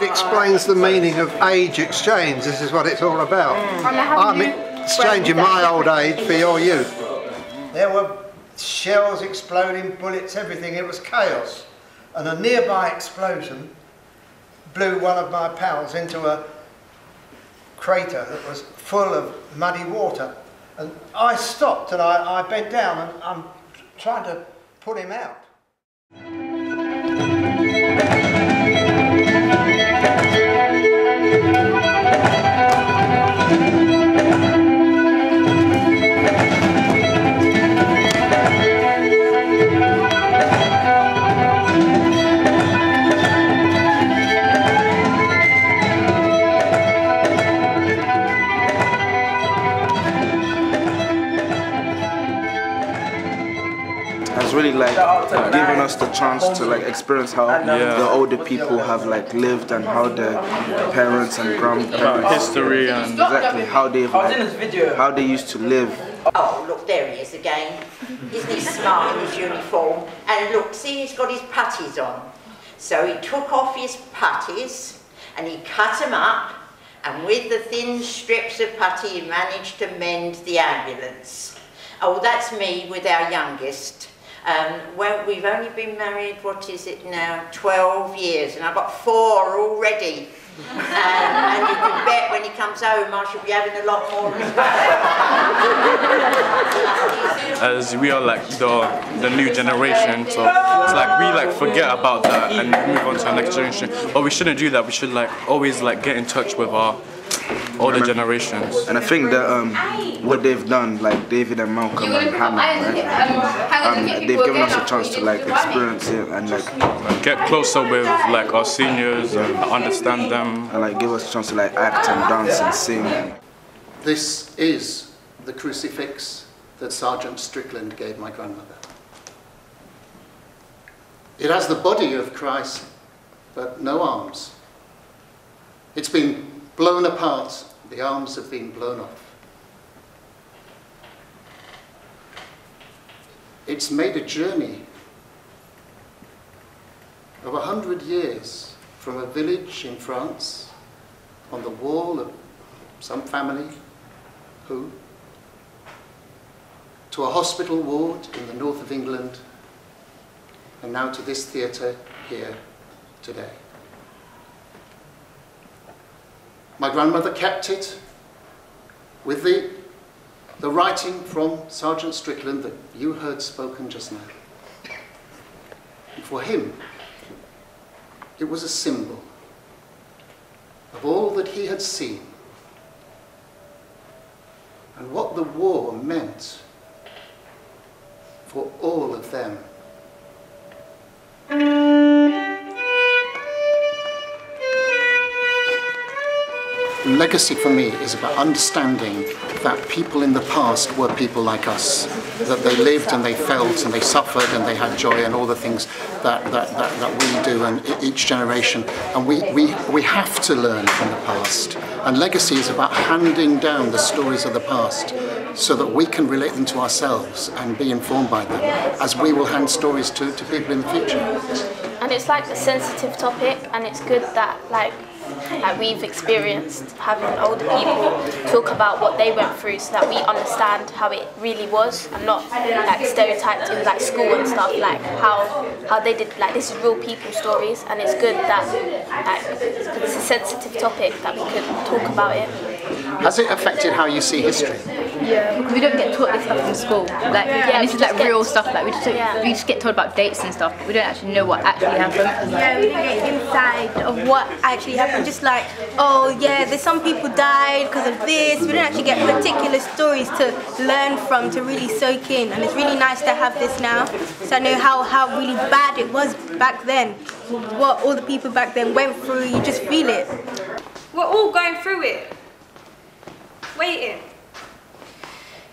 It explains the meaning of age exchange. This is what it's all about. I'm exchanging my old age for your youth. There were shells exploding, bullets, everything. It was chaos. And a nearby explosion blew one of my pals into a crater that was full of muddy water. And I stopped and I bent down and I'm trying to pull him out. It's really like giving us the chance to like experience how the older people have like lived and how their parents and grandparents history and exactly how they used to live. Oh look, there he is again. Isn't he smart in his uniform? And look, see, he's got his puttees on. So he took off his puttees and he cut them up, and with the thin strips of putty he managed to mend the ambulance. Oh, that's me with our youngest. Well, we've only been married, what is it now, 12 years, and I've got 4 already. And you can bet when he comes home I should be having a lot more as we are like the new generation, so it's like we like forget about that and move on to the next generation. But we shouldn't do that. We should like always like get in touch with our older generations. And I think that what they've done, like David and Malcolm and Hannah, right? They've given us a chance to like experience it and like get closer with like our seniors and understand them, and like give us a chance to like act and dance and sing. This is the crucifix that Sergeant Strickland gave my grandmother. It has the body of Christ, but no arms. It's been blown apart, the arms have been blown off. It's made a journey of 100 years from a village in France on the wall of some family who, to a hospital ward in the north of England, and now to this theatre here today. My grandmother kept it with the writing from Sergeant Strickland that you heard spoken just now. And for him, it was a symbol of all that he had seen and what the war meant for all of them. Legacy for me is about understanding that people in the past were people like us, that they lived and they felt and they suffered and they had joy and all the things that we do, and each generation, and we have to learn from the past. And legacy is about handing down the stories of the past so that we can relate them to ourselves and be informed by them, as we will hand stories to people in the future. And it's like a sensitive topic, and it's good that like we've experienced having older people talk about what they went through so that we understand how it really was, and not like stereotyped in like school and stuff, like how they did, like this is real people stories. And it's good that like it's a sensitive topic that we could talk about it. Has it affected how you see history? Yeah, because we don't get taught this stuff in school. Like, and this is like real stuff. Like we just get told about dates and stuff, but we don't actually know what actually happened. Yeah, we didn't get inside of what actually happened. Just like, oh yeah, there's some people died because of this. We didn't actually get particular stories to learn from, to really soak in. And it's really nice to have this now, so I know how really bad it was back then. What all the people back then went through, you just feel it. We're all going through it. Waiting.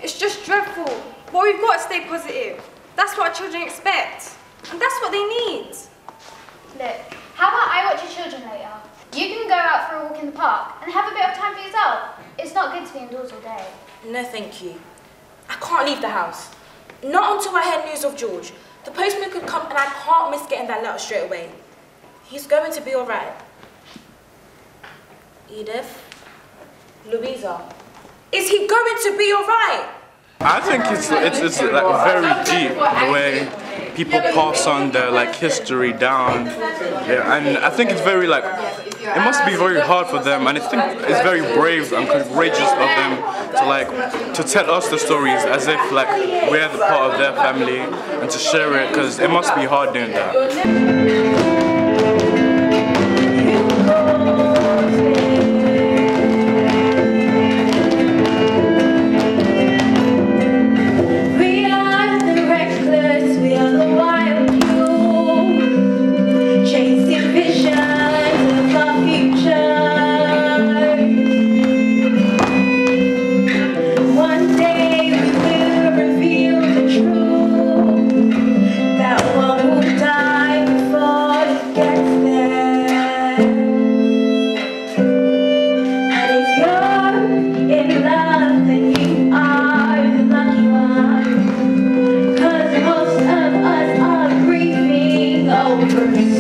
It's just dreadful. But we've got to stay positive. That's what our children expect. And that's what they need. Look, how about I watch your children later? You can go out for a walk in the park and have a bit of time for yourself. It's not good to be indoors all day. No, thank you. I can't leave the house. Not until I hear news of George. The postman could come and I can't miss getting that letter straight away. He's going to be alright. Edith? Louisa? Is he going to be alright? I think it's like very deep the way people pass on their like history down, yeah, and I think it's very like it must be very hard for them, and I think it's very brave and courageous of them to tell us the stories as if like we're the part of their family and to share it, because it must be hard doing that.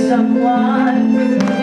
Someone